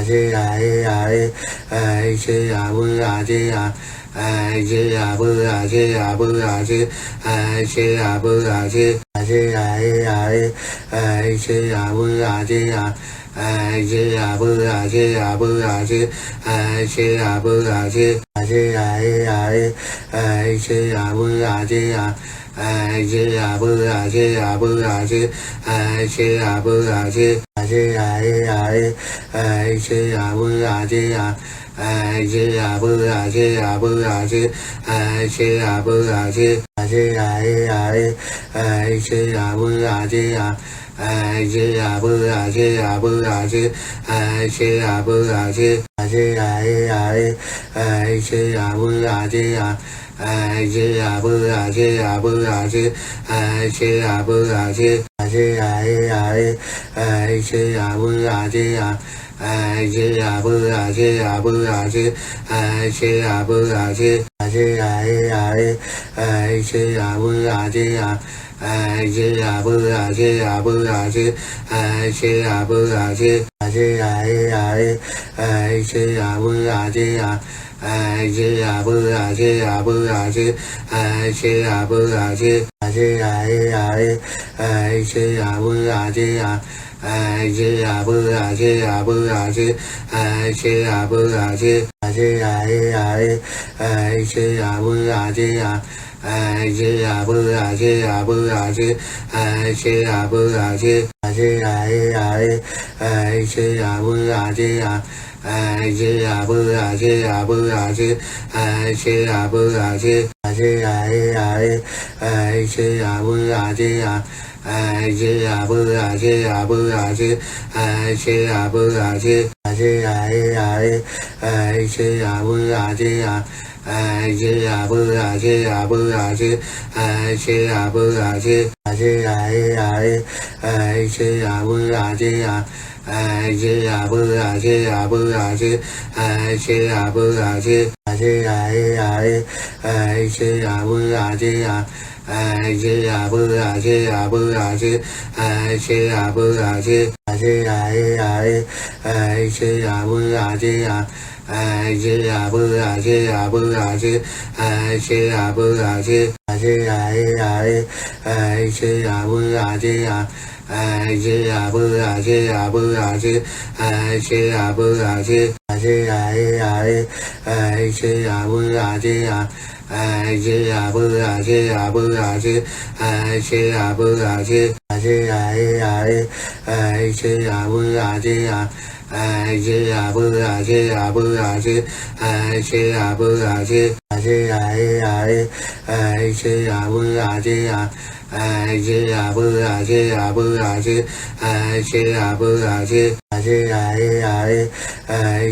Di Đà Di Đà Bư Đà Di Đà Di Đà Bư Đà Di Đà Bư Đà Di Di Đà Bư Đà Di Di Đà Di Đà Bư Đà Di Đà Di Đà Bư Đà Di Đà Bư Đà Di Di Đà Bư Đà Di Di Đà Di Đà Bư Đà Di Đà Di Đà Bư Đà Di Đà Bư Đà Di Di Đà Bư Đà Di Di Đà Di Đà Bư Đà Di Đà Di Đà Bư Đà Di Đà Bư Đà Di Di Đà Bư Đà Di Di Đà Di Đà Bư Đà Di Đà Di Đà Bư Đà Di Đà Bư Đà Di Di Đà Bư Đà Di Di Đà Di Đà Bư Đà Di Đà Di Đà Bư Đà Di Đà Bư Đà Di Di Đà Bư Đà Di Di Đà Di Đà Bư Đà Di Đà Di Đà Bư Đà Di Đà Bư Đà Di Di Đà Bư Đà Di Di Đà Di Đà Bư Đà Di Đà Di Đà Bư Đà Di Đà Bư Đà Di Di Đà Bư Đà Di Di Đà Di Đà Bư Đà Di Đà Di Đà Bư Đà Di Đà Bư Đà Di Di Đà Bư Đà Di Di Đà Di Đà Bư Đà Di Đà Di Đà Bư Đà Di Đà Bư Đà Di Di Đà Bư Đà Di Di Đà Di Đà Bư Đà Di Đà Di Đà Bư Đà Di Đà Bư Đà Di Di Đà Bư Đà Di Di Đà Di Đà Bư Đà Di Đà Di Đà Bư Đà Di Đà Bư Đà Di Di Đà Bư Đà Di Di Đà Di Đà Bư Đà Di Đà Di Đà Bư Đà Di Đà Bư Đà Di Di Đà Bư Đà Di Di Đà Di Đà Bư Đà Di Đà Di Đà Bư Đà Di Đà Bư Đà Di Di Đà Bư Đà Di Di Đà Di Đà Bư Đà Di Đà Di Đà Bư Đà Di Đà Bư Đà Di Di Đà Bư Đà Di Di Đà Di Đà Bư Đà Di Đà Di Đà Bư Đà Di Đà Bư Đà Di Di Đà Bư Đà Di Di Đà Di Đà Bư Đà Di Đà Di Đà Bư Đà Di Đà Bư Đà Di Di Đà Bư Đà Di Di Đà Di Đà Bư Đà Di Đà Di Đà Bư Đà Di Đà Bư Đà Di Di Đà Bư Đà Di Di Đà Di Đà Bư Đà Di Đà Di Đà Bư Đà Di Đà Bư Đà Di Di Đà Bư Đà Di Di Đà Di Đà Bư Đà Di Đà Di Đà Bư Đà Di Đà Bư Đà Di Di Đà Bư Đà Di Di Đà Di Đà Bư Đà Di Đà Di Đà Bư Đà Di Đà Bư Đà Di Di Đà Bư Đà Di Di Đà Di Đà Bư Đà Di Đà Di Đà Bư Đà Di Đà Bư Đà Di Di Đà Bư Đà Di Di Đà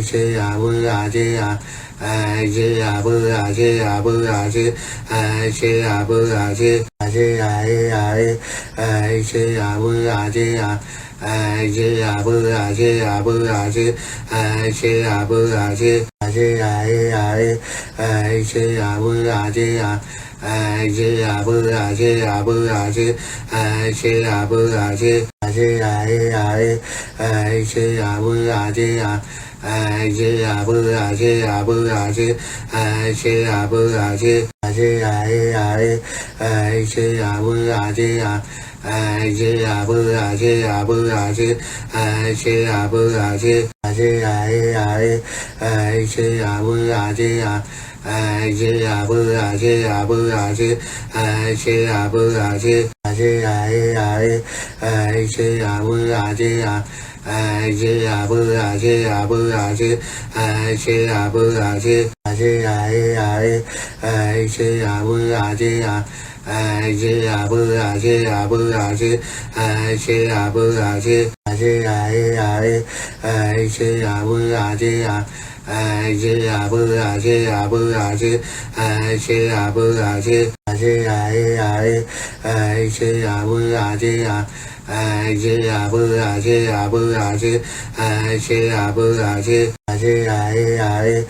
Di Đà Bư Đà Di Đà Di Đà Bư Đà Di Đà Bư Đà Di Di Đà Bư Đà Di Di Đà Di Đà Bư Đà Di Đà Di Đà Bư Đà Di Đà Bư Đà Di Di Đà Bư Đà Di Di Đà Di Đà Bư Đà Di Đà Di Đà Bư Đà Di Đà Bư Đà Di Di Đà Bư Đà Di Di Đà Di Đà Bư Đà Di Đà Di Đà Bư Đà Di Đà Bư Đà Di Di Đà Bư Đà Di Di Đà Di Đà Bư Đà Di Đà Di Đà Bư Đà Di Đà Bư Đà Di Di Đà Bư Đà Di Di Đà Di Đà Bư Đà Di Đà Di Đà Bư Đà Di Đà Bư Đà Di Di Đà Bư Đà Di Di Đà Di Đà Bư Đà Di Đà Di Đà Bư Đà Di Đà Bư Đà Di Di Đà Bư Đà Di Di Đà Di Đà Bư Đà Di Đà Di Đà Bư Đà Di Đà Bư Đà Di Di Đà Bư Đà Di Di Đà Di Đà Bư Đà Di Đà ai chư a bu a chư a bu a chư ai chư a bu a chư a chư ai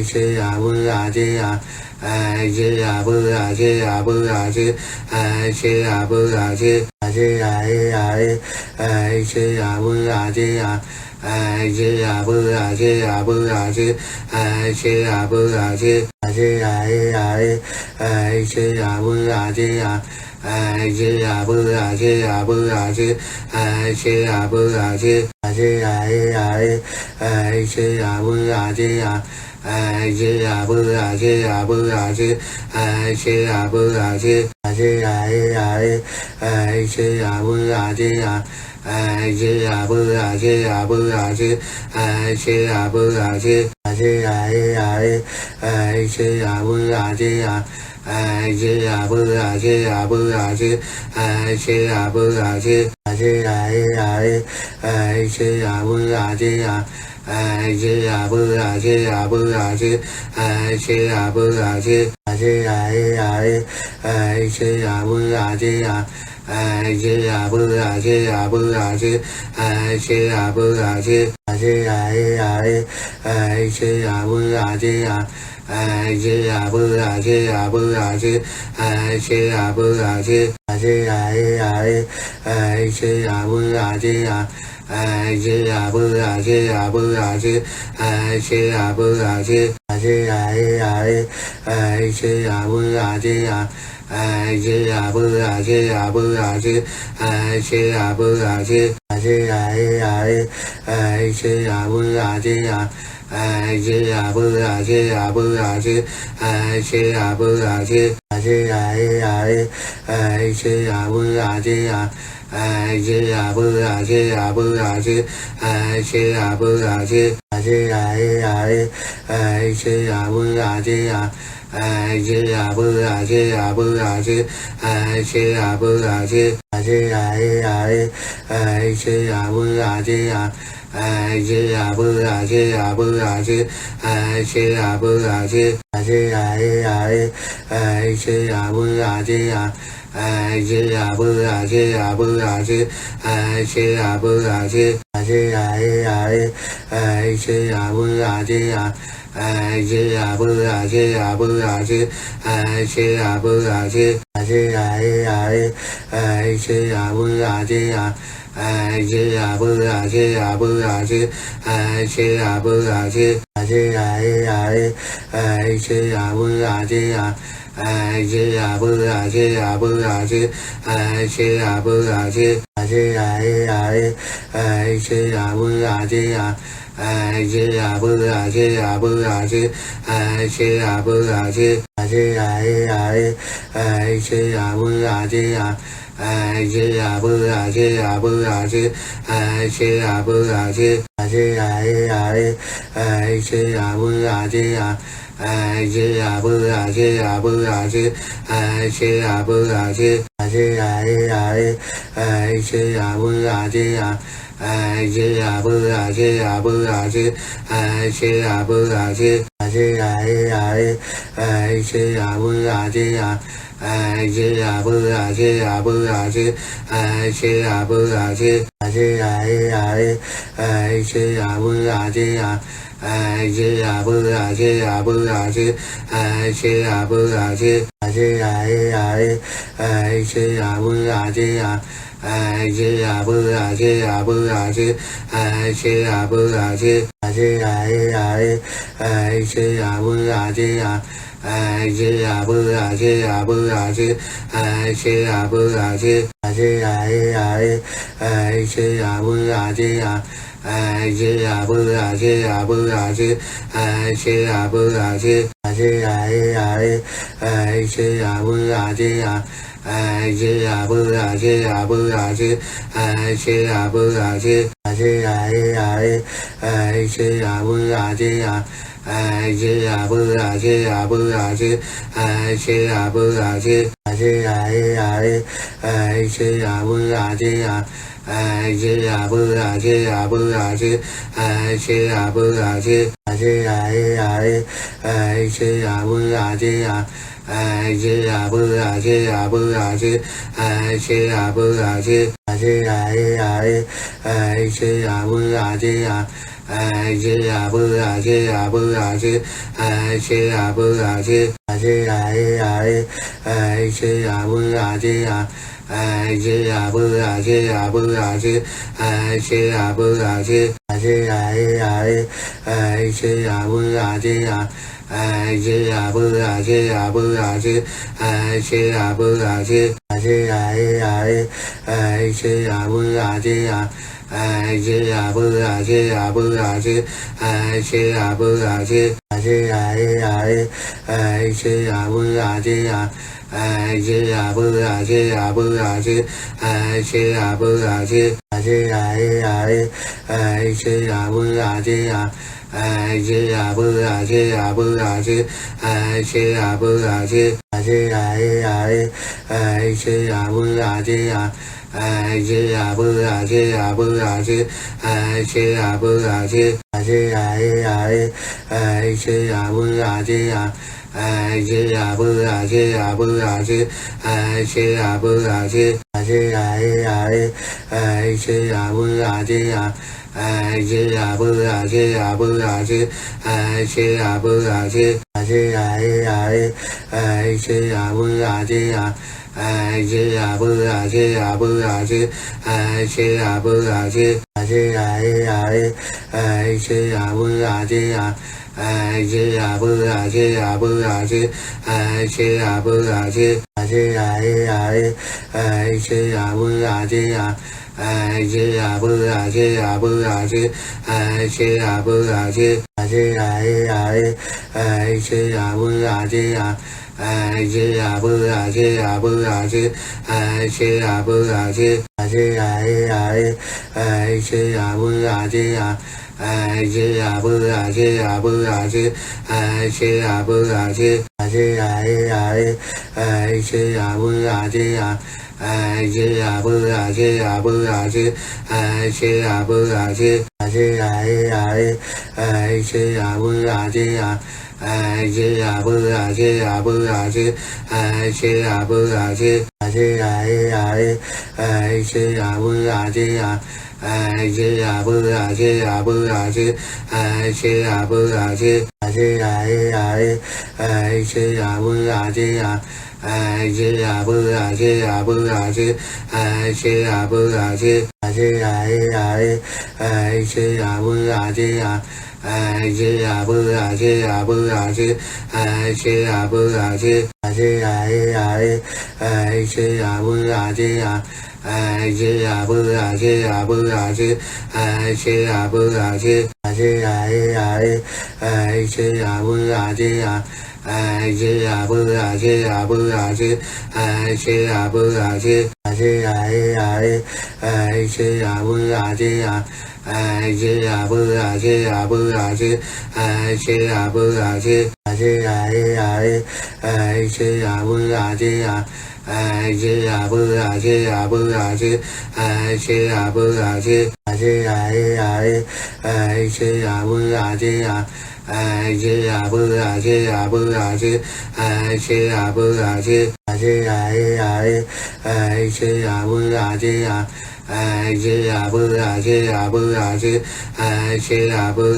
chư a bu a chư a ai chư a bu a chư a bu a chư ai chư a bu a chư a chư ai chư a bu a chư a ai chư a bu a chư a bu a chư ai chư a bu a chư a chư ai chư a bu a chư a ai chư a bu a chư a bu a chư ai chư a bu a chư a chư ai chư a bu a chư a ai chư a bu a chư a bu a chư ai chư a bu a chư a chư ai chư a bu a chư a ai chư a bu a chư a bu a chư ai chư a bu a chư a chư ai chư a bu a chư a ai chư a bu a chư a bu a chư ai chư a bu a chư a chư ai chư a bu a chư a ai chư a bu a chư a bu a chư ai chư a bu a chư a chư ai chư a bu a chư a ai chư a bu a chư a bu a chư ai chư a bu a chư a chư ai chư a bu a chư a ai chư a bu a chư a bu a chư ai chư a bu a chư a chư ai chư a bu a chư a ai chư a bu a chư a bu a chư ai chư a bu a chư a chư ai chư a bu a chư a ai chư a bu a chư a bu a chư ai chư a bu a chư a chư ai chư a bu a chư a ai chư a bu a chư a bu a chư ai chư a bu a chư a chư ai chư a bu a chư a ai chư a bu a chư a bu a chư ai chư a bu a chư a chư ai chư a bu a chư a ai chư a bu a chư a bu a chư ai chư a bu a chư a chư ai chư a bu a chư a ai chư a bu a chư a bu a chư ai chư a bu a chư a chư ai chư a bu a chư a ai chư a bu a chư a bu a chư ai chư a bu a chư a chư ai chư a bu a chư a ai chư a bu a chư a bu a chư ai chư a bu a chư a chư ai chư a bu a chư a ai chư a bu a chư a bu a chư ai chư a bu a chư a chư ai chư a bu a chư a ai chư a bu a chư a bu a chư ai chư a bu a chư a chư ai chư a bu a chư a ai chư a bu a chư a bu a chư ai chư a bu a chư a chư ai chư a bu a chư a ai chư a bu a chư a bu a chư ai chư a bu a chư a chư ai chư a bu a chư a ai chư a bu a chư a bu a chư ai chư a bu a chư a chư ai chư a bu a chư a ai chư a bu a chư a bu a chư ai chư a bu a chư a chư ai chư a bu a chư a ai chư a bu a chư a bu a chư ai chư a bu a chư a chư ai chư a bu a chư a ai chư a bu a chư a bu a chư ai chư a bu a chư a chư ai chư a bu a chư a ai chư a bu a chư a bu a chư ai chư a bu a chư a chư ai chư a bu a chư a ai chư a bu a chư a bu a chư ai chư a bu a chư a chư ai chư a bu a chư a ai chư a bu a chư a bu a chư ai chư a bu a chư a chư ai chư a bu a chư a ai chư a bu a chư a bu a chư ai chư a bu a chư a chư ai chư a bu a chư a ai chư a bu a chư a bu a chư ai chư a bu a chư a chư ai chư a bu a chư a ai chư a bu a chư a bu a chư ai chư a bu a chư a chư ai chư a bu a chư a ai chư a bu a chư a bu a chư ai chư a bu a chư a che a e a e a che a bu a che a che a bu a che a bu a che che a bu a che a e a e che a bu a che a che a bu a che a bu a che che a bu a che a e a e che a bu a che a che a bu a che a bu a che che a bu a che a e a e che a bu a che a che a bu a che a bu a che che a bu a che a e a e che a bu a che a che a bu a che a bu a che che a bu a che a e a e che a bu a che a che a bu a che a bu a che che a bu a che a e a e che a bu a che a che a bu a che a bu a che che a bu a che a e a e che a bu a che a che a bu a che a bu a che che a bu a che a e a e che a bu a che a che a bu a che a bu a che che a bu a che a e a e che a bu a che a che a bu a che a bu a che che a bu a che a e a e che a bu a che a che a bu a che a bu a che che a bu a che a e a e che a bu a che a che a bu a che a bu a che che a bu a che a e a e che a bu a che a che a bu a che a bu a che che a bu a che a e a e che a bu a che a che a bu a che a bu a che che a bu a che a e a e che a bu a che a che a bu a che a bu a che che a bu a che a e a e che a bu a che a che a bu a che a bu a che che a bu a che a e a e che a bu a che a che a bu a che a bu a che che a bu a che a e a e che a bu a che a che a bu a che a bu a che che a bu a che a e a e che a bu a che a che a bu a che a bu a che che a bu a che a e a e che a bu a che a che a bu a che a bu a che che a bu a che a e a e che a bu a che a che a bu a che a bu a che che a bu a che a e a e che a bu a che a che a bu a che a bu a che che a bu a che a e a e che a bu a che a che a bu a che a bu a che che a bu a che a e a e che a bu a che a che a bu a che a bu a che che a bu a che a e a e che a bu a che a che a bu a che a bu a che che a bu a che a e a e che a bu a che a che a bu a che a bu a che che a bu a che a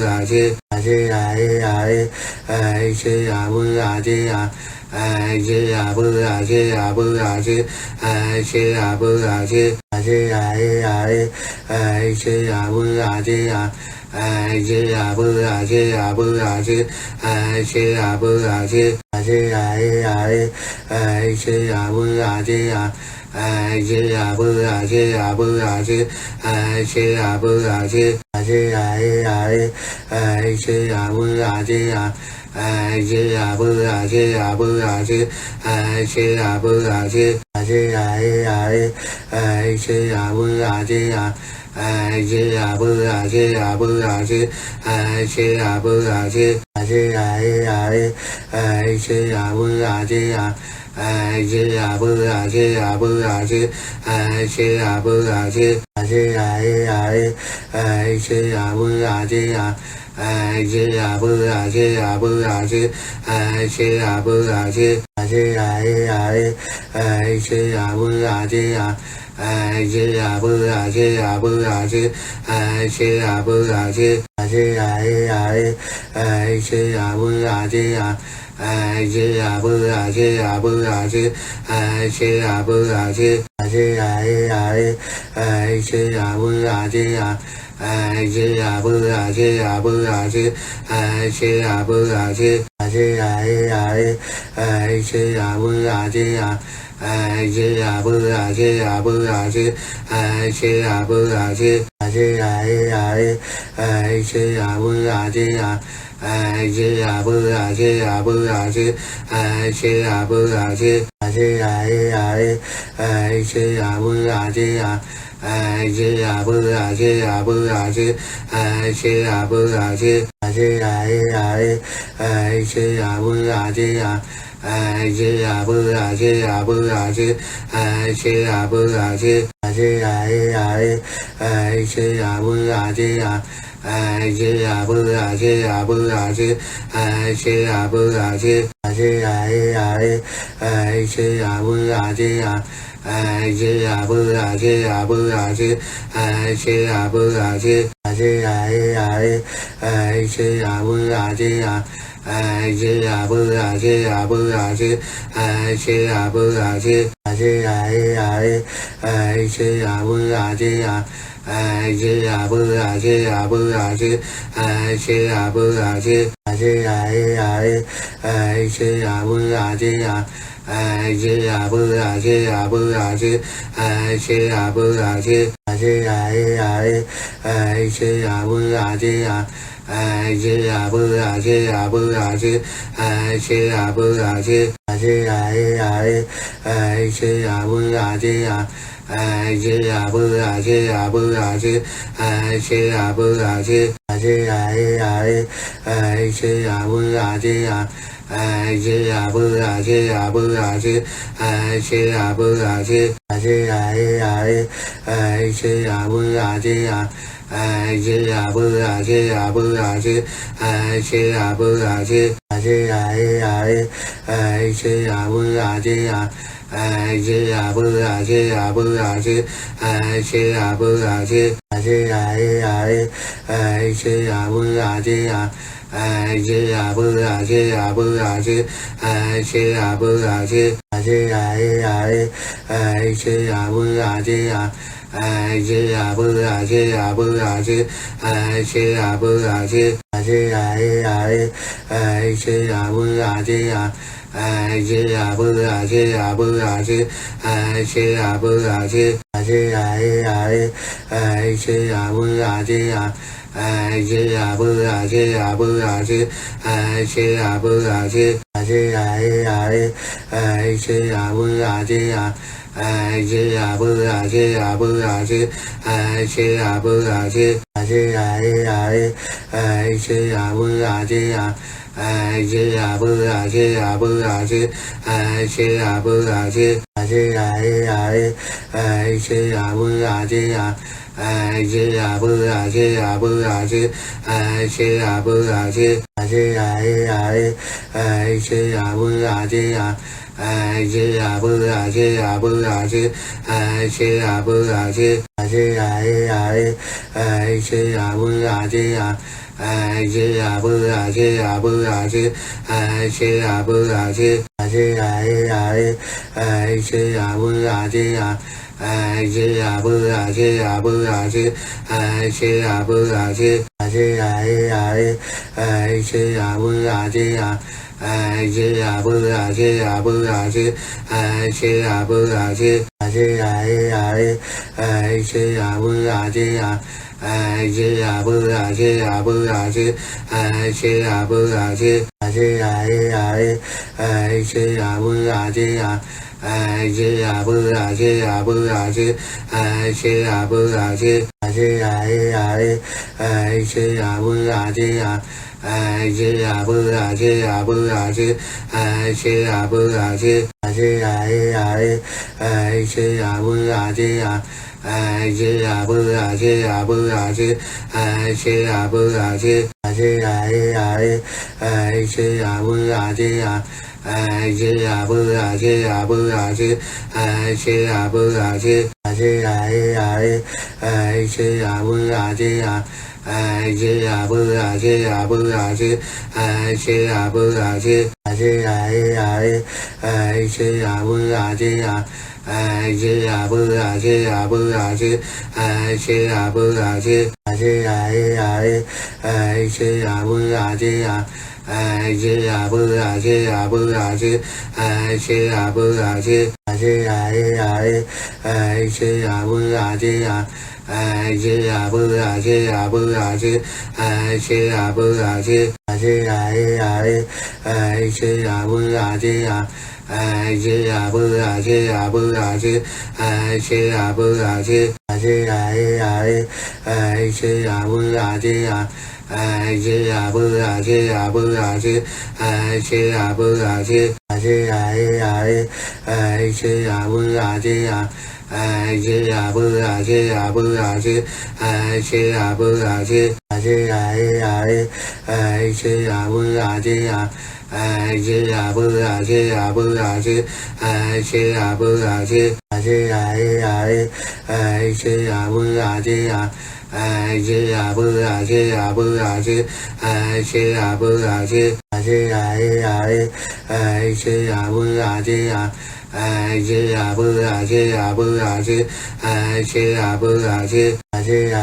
e a e che a bu a che a che a bu a che a bu a che che a bu a che a e a e che a bu a che a che a bu a che a bu a che che a bu a che a e a e che a bu a che a che a bu a che a bu a che che a bu a che a e a e che a bu a che a che a bu a che a bu a che che a bu a che a e a e che a bu a che a che a bu a che a bu a che che a bu a che a e a e che a bu a che a che a bu a che a bu a che che a bu a che a e a e che a bu a che a ai chư a bu a chư a bu a chư ai chư a bu a chư a chư ai chư a bu a chư a ai chư a bu a chư a bu a chư ai chư a bu a chư a chư ai chư a bu a chư a ai chư a bu a chư a bu a chư ai chư a bu a chư a chư ai chư a bu a chư a ai chư a bu a chư a bu a chư ai chư a bu a chư a chư ai chư a bu a chư a ai chư a bu a chư a bu a chư ai chư a bu a chư a chư ai chư a bu a chư a ai chư a bu a chư a bu a chư ai chư a bu a chư a chư ai chư a bu a chư a ai chư a bu a chư a bu a chư ai chư a bu a chư a chư ai chư a bu a chư a ai chư a bu a chư a bu a chư ai chư a bu a chư a chư ai chư a bu a chư a ai chư a bu a chư a bu a chư ai chư a bu a chư a chư ai chư a bu a chư a ai chư a bu a chư a bu a chư ai chư a bu a chư a chư ai chư a bu a chư a ai chư a bu a chư a bu a chư ai chư a bu a chư a chư ai chư a bu a chư a ai chư a bu a chư a bu a chư ai chư a bu a chư a chư ai chư a bu a chư a ai chư a bu a chư a bu a chư ai chư a bu a chư a chư ai chư a bu a chư a ai chư a bu a chư a bu a chư ai chư a bu a chư a chư ai chư a bu a chư a ai chư a bu a chư a bu a chư ai chư a bu a chư a chư ai chư a bu a chư a ai chư a bu a chư a bu a chư ai chư a bu a chư a chư ai chư a bu a chư a ai chư a bu a chư a bu a chư ai chư a bu a chư a chư ai chư a bu a chư a ai chư a bu a chư a bu a chư ai chư a bu a chư a chư ai chư a bu a chư a ai chư a bu a chư a bu a chư ai chư a bu a chư a chư ai chư a bu a chư a ai chư a bu a chư a bu a chư ai chư a bu a chư a chư ai chư a bu a chư a ai chư a bu a chư a bu a chư ai chư a bu a chư a chư ai chư a bu a chư a ai chư a bu a chư a bu a chư ai chư a bu a chư a chư ai chư a bu a chư a ai chư a bu a chư a bu a chư ai chư a bu a chư a chư ai chư a bu a chư a ai chư a bu a chư a bu a chư ai chư a bu a chư a chư ai chư a bu a chư a ai chư a bu a chư a bu a chư ai chư a bu a chư a chư ai chư a bu a chư a ai chư a bu a chư a bu a chư ai chư a bu a chư a chư ai chư a bu a chư a ai chư a bu a chư a bu a chư ai chư a bu a chư a chư ai chư a bu a chư a ai chư a bu a chư a bu a chư ai chư a bu a chư a chư ai chư a bu a chư a ai chư a bu a chư a bu a chư ai chư a bu a chư a chư ai chư a bu a chư a ai chư a bu a chư a bu a chư ai chư a bu a chư a chư ai chư a bu a chư a ai chư a bu a chư a bu a chư ai chư a bu a chư a chư ai chư a bu a chư a ai chư a bu a chư a bu a chư ai chư a bu a chư a chư ai chư a bu a chư a ai chư a bu a chư a bu a chư ai chư a bu a chư a chư ai chư a bu a chư a ai chư a bu a chư a bu a chư ai chư a bu a chư a chư ai chư a bu a chư a ai chư a bu a chư a bu a chư ai chư a bu a chư a chư ai chư a bu a chư a ai chư a bu a chư a bu a chư ai chư a bu a chư a chư ai chư a bu a chư a ai chư a bu a chư a bu a chư ai chư a bu a chư a chư ai chư a bu a chư a ai chư a bu a chư a bu a chư ai chư a bu a chư a chư ai chư a bu a chư a ai chư a bu a chư a bu a chư ai chư a bu a chư a chư ai chư a bu a chư a ai chư a bu a chư a bu a chư ai chư a bu a chư a chư ai chư a bu a chư a ai chư a bu a chư a bu a chư ai chư a bu a chư a chư ai chư a bu a chư a ai chư a bu a chư a bu a chư ai chư a bu a chư a chư ai chư a bu a chư a ai chư a bu a chư a bu a chư ai chư a bu a chư a chư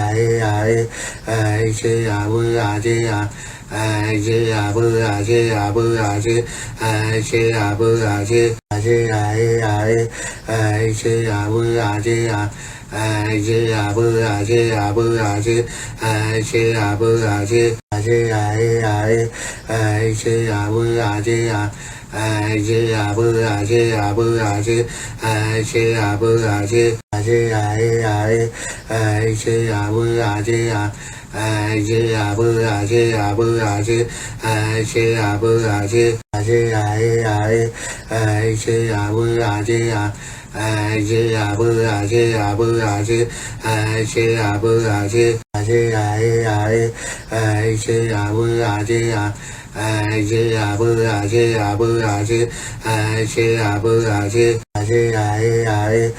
ai chư a bu a chư a ai chư a bu a chư a bu a chư ai chư a bu a chư a chư ai chư a bu a chư a ai chư a bu a chư a bu a chư ai chư a bu a chư a chư ai chư a bu a chư a ai chư a bu a chư a bu a chư ai chư a bu a chư a chư ai chư a bu a chư a ai chư a bu a chư a bu a chư ai chư a bu a chư a chư ai chư a bu a chư a ai chư a bu a chư a bu a chư ai chư a bu a chư a chư ai chư a bu a chư a ai chư a bu a chư a bu a chư ai chư a bu a chư a chư ai chư a bu a chư a ai chư a bu a chư a bu a chư ai chư a bu a chư a chư ai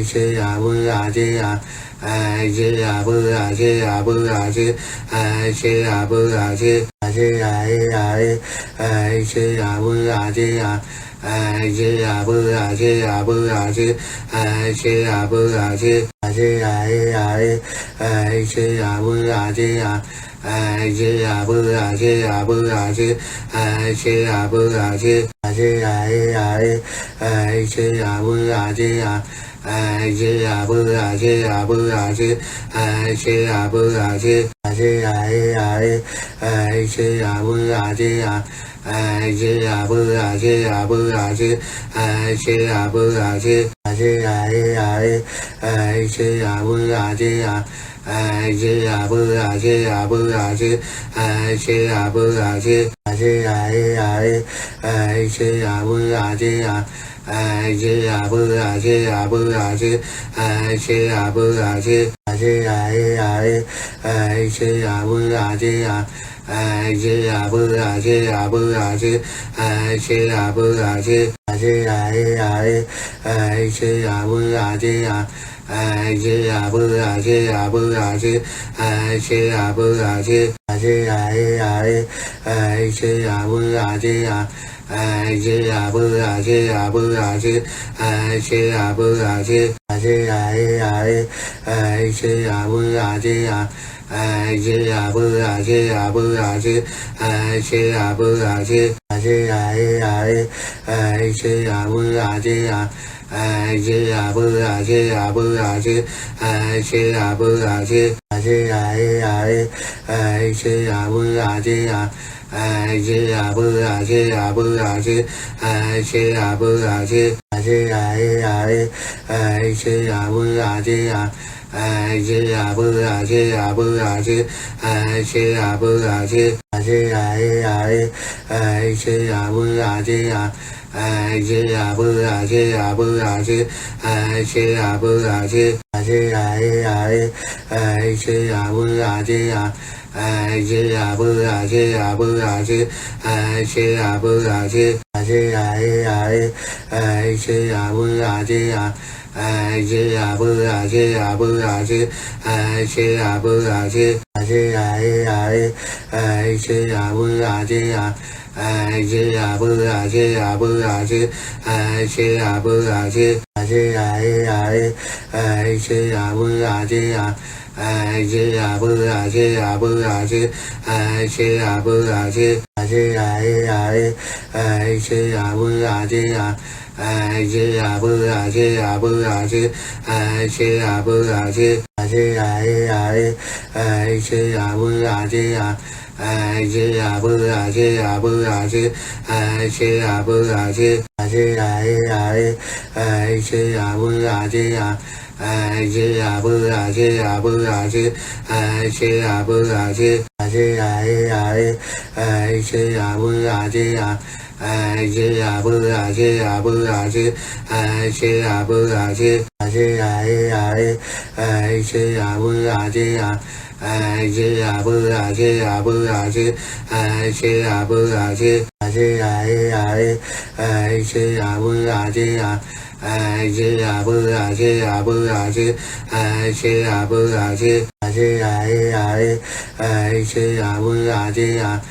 chư a bu a chư a ai chư a bu a chư a bu a chư ai chư a bu a chư a chư ai chư a bu a chư a ai chư a bu a chư a bu a chư ai chư a bu a chư a chư ai chư a bu a chư a ai chư a bu a chư a bu a chư ai chư a bu a chư a chư ai chư a bu a chư a ai chư a bu a chư a bu a chư ai chư a bu a chư a chư ai chư a bu a chư a ai chư a bu a chư a bu a chư ai chư a bu a chư a chư ai chư a bu a chư a ai chư a bu a chư a bu a chư ai chư a bu a chư a chư ai chư a bu a chư a ai chư a bu a chư a bu a chư ai chư a bu a chư a chư ai chư a bu a chư a ai chư a bu a chư a bu a chư ai chư a bu a chư a chư ai chư a bu a chư a ai chư a bu a chư a bu a chư ai chư a bu a chư a chư ai chư a bu a chư a ai chư a bu a chư a bu a chư ai chư a bu a chư a chư ai chư a bu a chư a ai chư a bu a chư a bu a chư ai chư a bu a chư a chư ai chư a bu a chư a ai chư a bu a chư a bu a chư ai chư a bu a chư a chư ai chư a bu a chư a ai chư a bu a chư a bu a chư ai chư a bu a chư a chư ai chư a bu a chư a a che a bu a che a bu a che a che a bu a che a che a e a e a che a bu a che a che a bu a che a bu a che a che a bu a che a che a e a e a che a bu a che a che a bu a che a bu a che a che a bu a che a che a e a e a che a bu a che a che a bu a che a bu a che a che a bu a che a che a e a e a che a bu a che a che a bu a che a bu a che a che a bu a che a che a e a e a che a bu a che a che a bu a che a bu a che a che a bu a che a che a e a e a che a bu a che a che a bu a che a bu a che a che a bu a che a che a e a e a che a bu a che a che a bu a che a bu a che a che a bu a che a che a e a e a che a bu a che a che a bu a che a bu a che a che a bu a che a che a e a e a che a bu a che a che a bu a che a bu a che a che a bu a che a che a e a e a che a bu a che a che a bu a che a bu a che a che a bu a che a che a e a e a che a bu a che a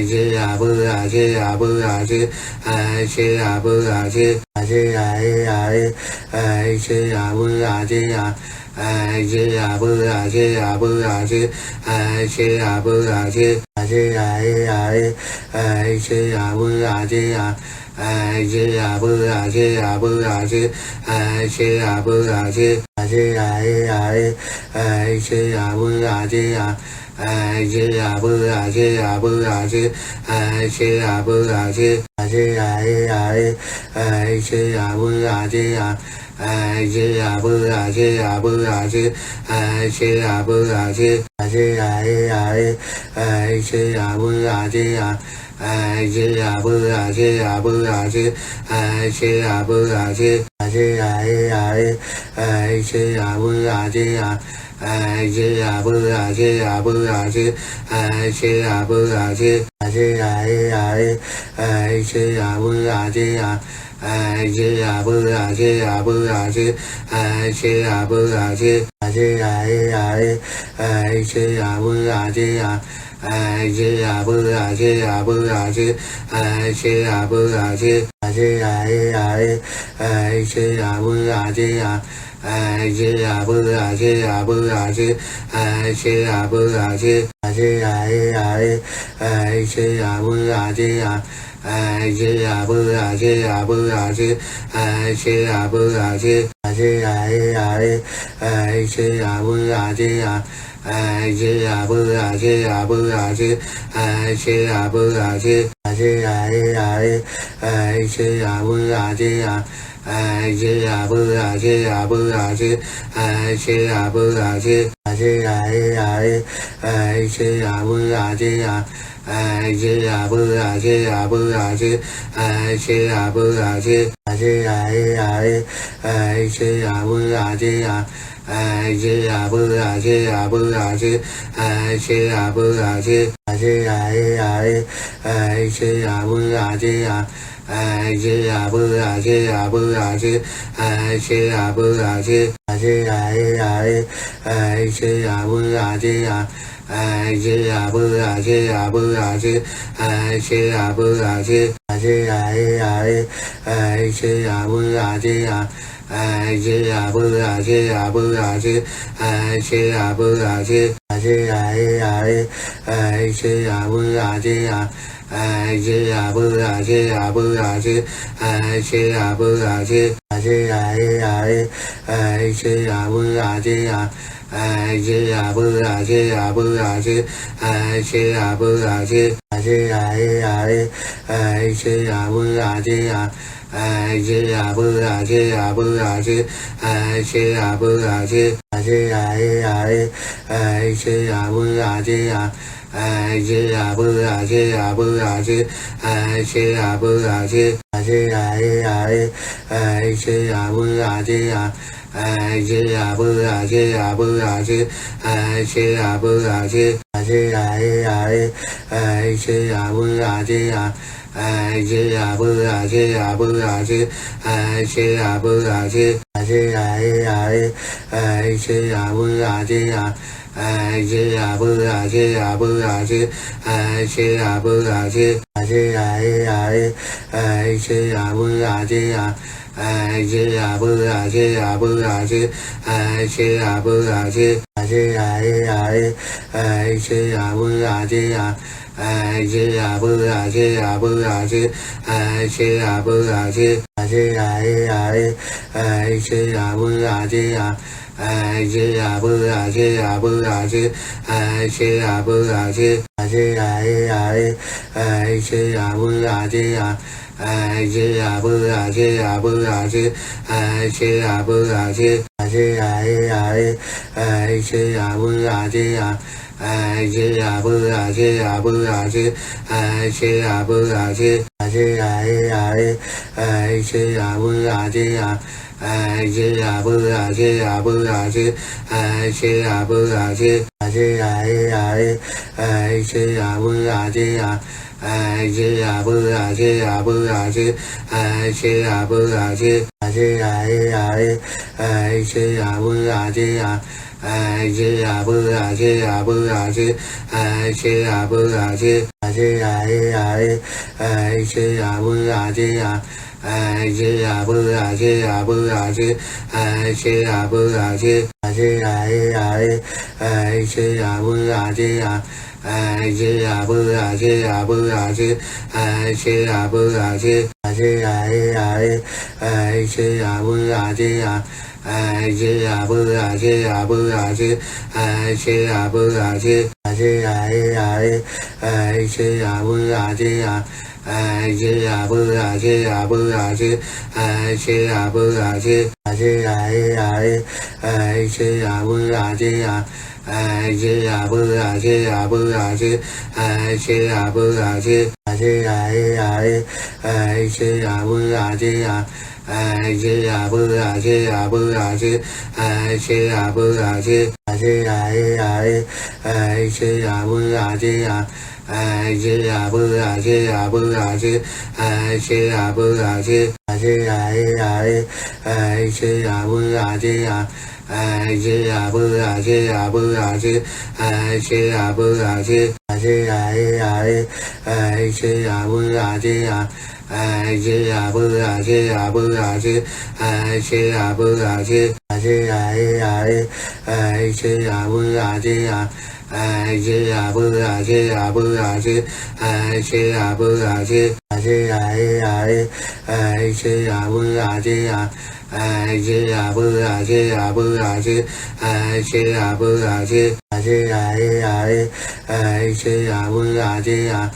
che a bu a che a bu a che a che a bu a che a che a e a e a che a bu a che a che a bu a che a bu a che a che a bu a che a che a e a e a che a bu a che a che a bu a che a bu a che a che a bu a che a che a e a e a che a bu a che a che a bu a che a bu a che a che a bu a che a che a e a e a che a bu a che a che a bu a che a bu a che a che a bu a che a che a e a e a che a bu a che a che a bu a che a bu a che a che a bu a che a che a e a e a che a bu a che a che a bu a che a bu a che a che a bu a che a che a e a e a che a bu a che a che a bu a che a bu a che a che a bu a che a che a e a e a che a bu a che a che a bu a che a bu a che a che a bu a che a che a e a e a che a bu a che a che a bu a che a bu a che a che a bu a che a che a e a e a che a bu a che a che a bu a che a bu a che a che a bu a che a che a e a e a che a bu a che a che a bu a che a bu a che a che a bu a che a che a e a e a che a bu a che a che a bu a che a bu a che a che a bu a che a che a e a e a che a bu a che a che a bu a che a bu a che a che a bu a che a che a e a e a che a bu a che a che a bu a che a bu a che a che a bu a che a che a e a e a che a bu a che a che a bu a che a bu a che a che a bu a che a che a e a e a che a bu a che a che a bu a che a bu a che a che a bu a che a che a e a e a che a bu a che a che a bu a che a bu a che a che a bu a che a che a e a e a che a bu a che a che a bu a che a bu a che a che a bu a che a che a e a e a che a bu a che a che a bu a che a bu a che a che a bu a che a che a e a e a che a bu a che a che a bu a che a bu a che a che a bu a che a che a e a e a che a bu a che a che a bu a che a bu a che a che a bu a che chê a e a e a chê a bơ a chê a chê a bơ a chê a bơ a chê chê a bơ a chê a e a e chê a bơ a chê a chê a bơ a chê a bơ a chê chê a bơ a chê a e a e chê a bơ a chê a chê a bơ a chê a bơ a chê chê a bơ a chê a e a e chê a bơ a chê a chê a bơ a chê a bơ a chê chê a bơ a chê a e a e chê a bơ a chê a chê a bơ a chê a bơ a chê chê a bơ a chê a e a e chê a bơ a chê a chê a bơ a chê a bơ a chê chê a bơ a chê a e a e chê a bơ a chê a chê a bơ a chê a bơ a chê chê a bơ a chê a e a e chê a bơ a chê a chê a bơ a chê a bơ a chê chê a bơ a chê a e a e chê a bơ a chê a chê a bơ a chê a bơ a chê chê a bơ a chê a e a e chê a bơ a chê a chê a bơ a chê a bơ a chê chê a bơ a chê a e a e chê a bơ a chê a chê a bơ a chê a bơ a chê chê a bơ a chê a e a e chê a bơ a chê a chê a bơ a chê a bơ a chê chê a bơ a chê a e a e chê a bơ a chê a chê a bơ a chê a bơ a chê chê a bơ a chê a e a e chê a bơ a chê a chê a bơ a chê a bơ a chê chê a bơ a chê a e a e chê a bơ a chê a chê a bơ a chê a bơ a chê chê a bơ a chê a e a e chê a bơ a chê a chê a bơ a chê a bơ a chê chê a bơ a chê a e a e chê a bơ a chê a chê a bơ a chê a bơ a chê chê a bơ a chê a e a e chê a bơ a chê a chê a bơ a chê a bơ a chê chê a bơ a chê a e a e chê a bơ a chê a chê a bơ a chê a bơ a chê chê a bơ a chê a e a e chê a bơ a chê a chê a bơ a chê a bơ a chê chê a bơ a chê a e a e chê a bơ a chê a chê a bơ a chê a bơ a chê chê a bơ a chê a e a e chê a bơ a chê a chê a bơ a chê a bơ a chê chê a bơ a chê a e a e chê a bơ a chê a chê a bơ a chê a bơ a chê chê a bơ a chê a e a e chê a bơ a chê a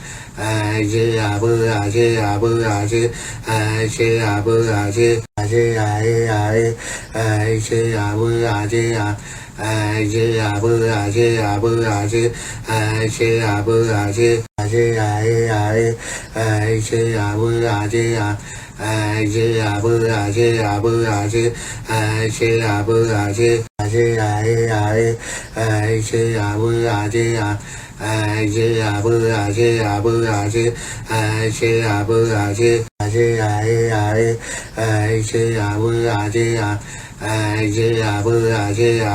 chê a bơ a chê a bơ a chê chê a bơ a chê a e a e chê a bơ a chê a chê a bơ a chê a bơ a chê chê a bơ a chê a e a e chê a bơ a chê a chê a bơ a chê a bơ a chê chê a bơ a chê a e a e chê a bơ a chê a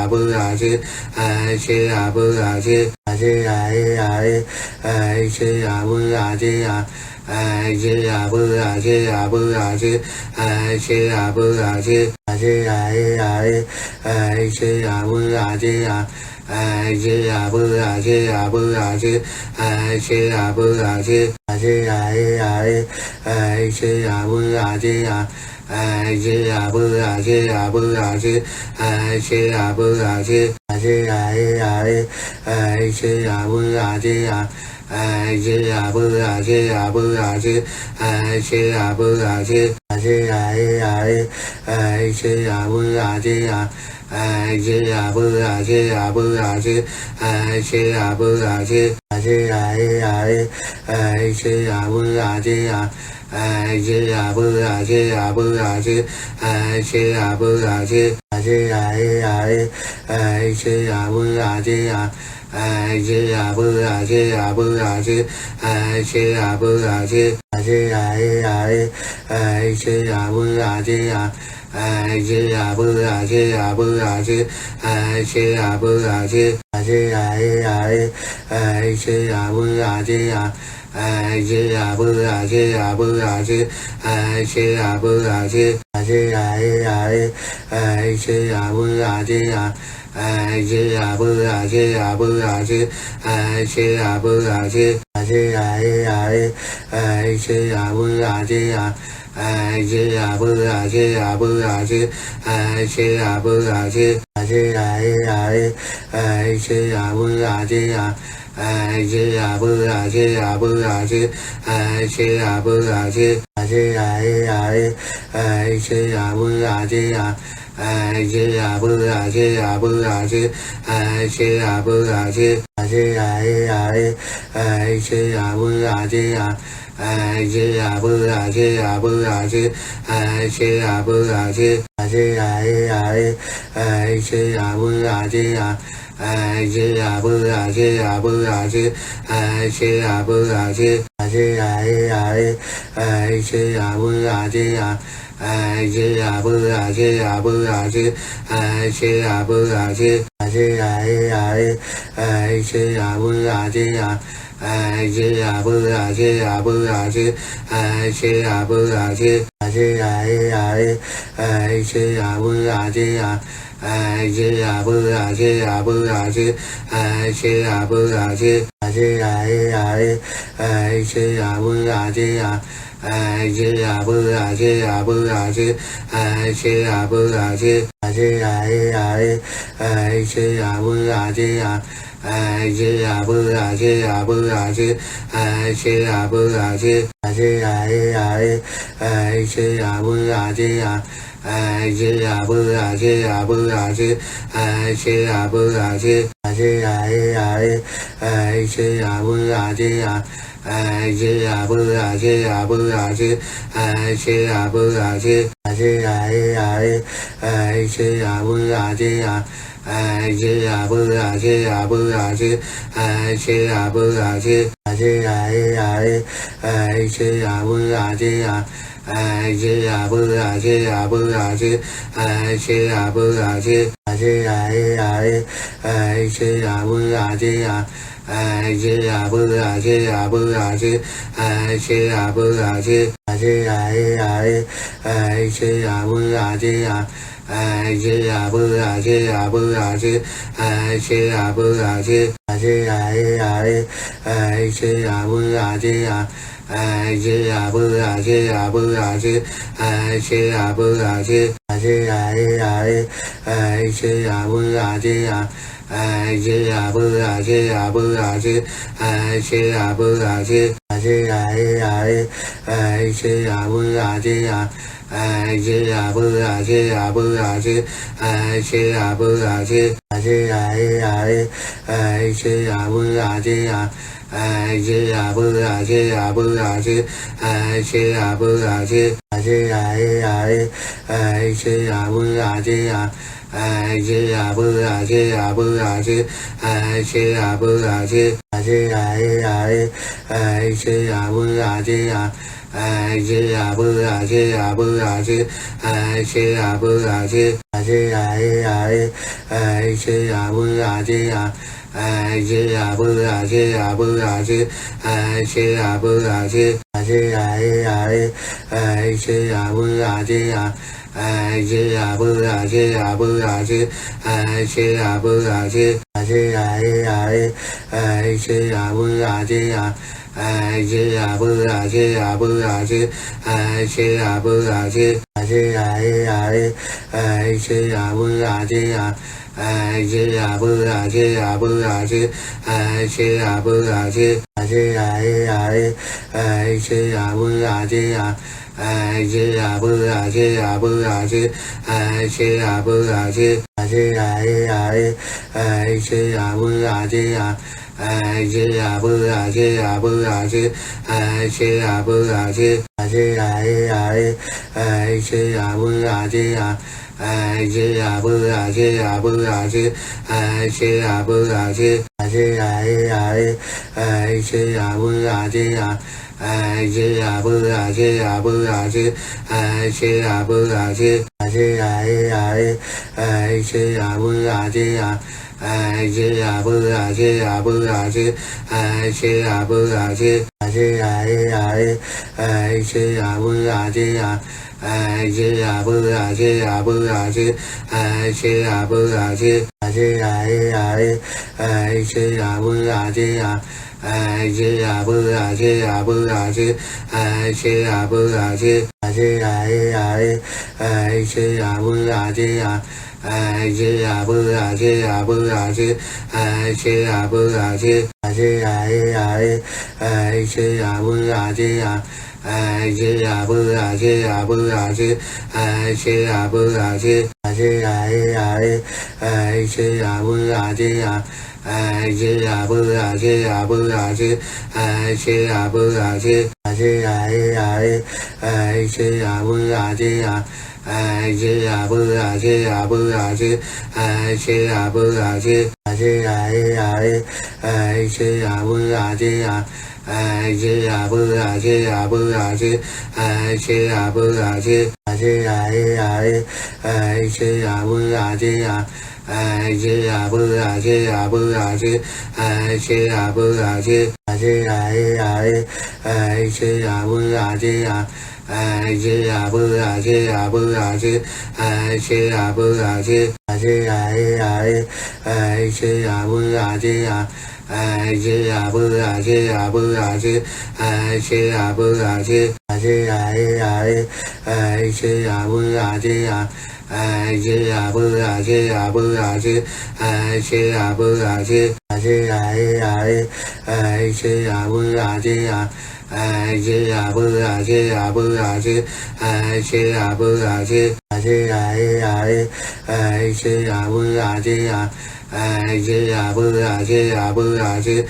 chê a bơ a chê a bơ a chê chê a bơ a chê a e a e chê a bơ a chê a chê a bơ a chê a bơ a chê chê a bơ a chê a e a e chê a bơ a chê a chê a bơ a chê a bơ a chê chê a bơ a chê a e a e chê a bơ a chê a chê a bơ a chê a bơ a chê chê a bơ a chê a e a e chê a bơ a chê a chê a bơ a chê a bơ a chê chê a bơ a chê a e a e chê a bơ a chê a ai chư a bu a chư a bu a chư ai chư a bu a chư a chư ai chư a bu a chư a ai chư a bu a chư a bu a chư ai chư a bu a chư a chư ai chư a bu a chư a ai chư a bu a chư a bu a chư ai chư a bu a chư a chư ai chư a bu a chư a ai chư a bu a chư a bu a chư ai chư a bu a chư a chư ai chư a bu a chư a ai chư a bu a chư a bu a chư ai chư a bu a chư a chư ai chư a bu a chư a ai chư a bu a chư a bu a chư ai chư a bu a chư a chư ai chư a bu a chư a ai chư a bu a chư a bu a chư ai chư a bu a chư a chư ai chư a bu a chư a ai chư a bu a chư a bu a chư ai chư a bu a chư a chư ai chư a bu a chư a ai chư a bu a chư a bu a chư ai chư a bu a chư a chư ai chư a bu a chư a ai chư a bu a chư a bu a chư ai chư a bu a chư a chư ai chư a bu a chư a ai chư a bu a chư a bu a chư ai chư a bu a chư a chư ai chư a bu a chư a ai chư a bu a chư a bu a chư ai chư a bu a chư a chư ai chư a bu a chư a ai chư a bu a chư a bu a chư ai chư a bu a chư a chư ai chư a bu a chư a ai chư a bu a chư a bu a chư ai chư a bu a chư a chư ai chư a bu a chư a ai chư a bu a chư a bu a chư ai chư a bu a chư a chư ai chư a bu a chư a ai chư a bu a chư a bu a chư ai chư a bu a chư a chư ai chư a bu a chư a ai chư a bu a chư a bu a chư ai chư a bu a chư a chư ai chư a bu a chư a ai chư a bu a chư a bu a chư ai chư a bu a chư a chư ai chư a bu a chư a ai chư a bu a chư a bu a chư ai chư a bu a chư a chư ai chư a bu a chư a ai chư a bu a chư a bu a chư ai chư a bu a chư a chư ai chư a bu a chư a ai chư a bu a chư a bu a chư ai chư a bu a chư a chư ai chư a bu a chư a ai chư a bu a chư a bu a chư ai chư a bu a chư a chư ai chư a bu a chư a ai chư a bu a chư a bu a chư ai chư a bu a chư a chư ai chư a bu a chư a ai chư a bu a chư a bu a chư ai chư a bu a chư a chư ai chư a bu a chư a ai chư a bu a chư a bu a chư ai chư a bu a chư a chư ai chư a bu a chư a ai chư a bu a chư a bu a chư ai chư a bu a chư a chư ai chư a bu a chư a ai chư a bu a chư a bu a chư ai chư a bu a chư a chư ai chư a bu a chư a ai chư a bu a chư a bu a chư ai chư a bu a chư a chư ai chư a bu a chư a ai chư a bu a chư a bu a chư ai chư a bu a chư a chư ai chư a bu a chư a ai chư a bu a chư a bu a chư ai chư a bu a chư a chư ai chư a bu a chư a ai chư a bu a chư a bu a chư ai chư a bu a chư a chư ai chư a bu a chư a ai chư a bu a chư a bu a chư ai chư a bu a chư a chư ai chư a bu a chư a ai chư a bu a chư a bu a chư ai chư a bu a chư a che a e a e a che a bu a che a che a bu a che a bu a che che a bu a che a e a e che a bu a che a che a bu a che a bu a che che a bu a che a e a e che a bu a che a che a bu a che a bu a che che a bu a che a e a e che a bu a che a che a bu a che a bu a che che a bu a che a e a e che a bu a che a che a bu a che a bu a che che a bu a che a e a e che a bu a che a che a bu a che a bu a che che a bu a che a e a e che a bu a che a che a bu a che a bu a che che a bu a che a e a e che a bu a che a che a bu a che a bu a che che a bu a che a e a e che a bu a che a che a bu a che a bu a che che a bu a che a e a e che a bu a che a che a bu a che a bu a che che a bu a che a e a e che a bu a che a che a bu a che a bu a che che a bu a che a e a e che a bu a che a che a bu a che a bu a che che a bu a che a e a e che a bu a che a che a bu a che a bu a che che a bu a che a e a e che a bu a che a che a bu a che a bu a che che a bu a che a e a e che a bu a che a che a bu a che a bu a che che a bu a che a e a e che a bu a che a che a bu a che a bu a che che a bu a che a e a e che a bu a che a che a bu a che a bu a che che a bu a che a e a e che a bu a che a che a bu a che a bu a che che a bu a che a e a e che a bu a che a che a bu a che a bu a che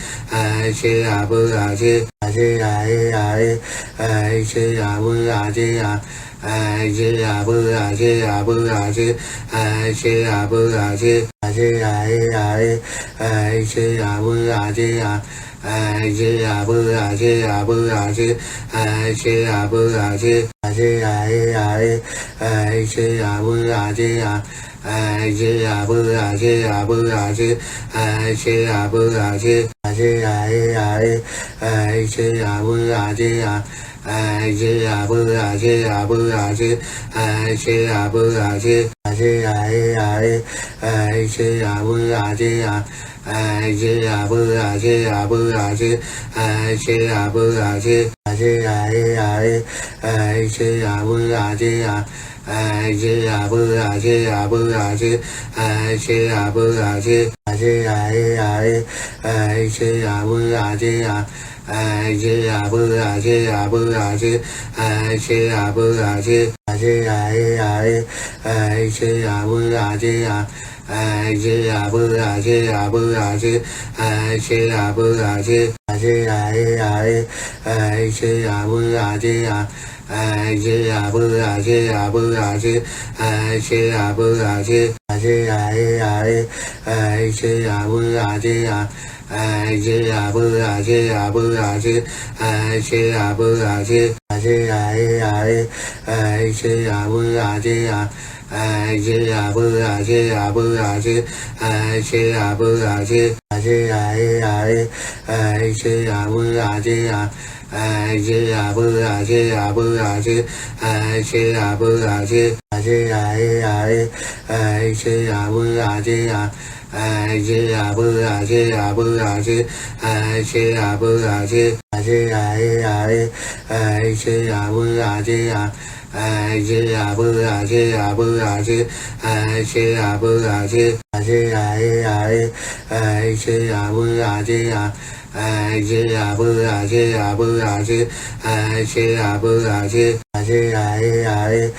che a bu a che a e a e che a bu a che a che a bu a che a bu a che che a bu a che a e a e che a bu a che a che a bu a che a bu a che che a bu a che a e a e che a bu a che a che a bu a che a bu a che che a bu a che a e a e che a bu a che a che a bu a che a bu a che che a bu a che a e a e che a bu a che a che a bu a che a bu a che che a bu a che a e a e che a bu a che a che a bu a che a bu a che che a bu a che a e a e che a bu a che a che a bu a che a bu a che che a bu a che a e a e che a bu a che a che a bu a che a bu a che che a bu a che a e a e che a bu a che a che a bu a che a bu a che che a bu a che a e a e che a bu a che a che a bu a che a bu a che che a bu a che a e a e che a bu a che a che a bu a che a bu a che che a bu a che a e a e che a bu a che a che a bu a che a bu a che che a bu a che a e a e che a bu a che a che a bu a che a bu a che che a bu a che a e a e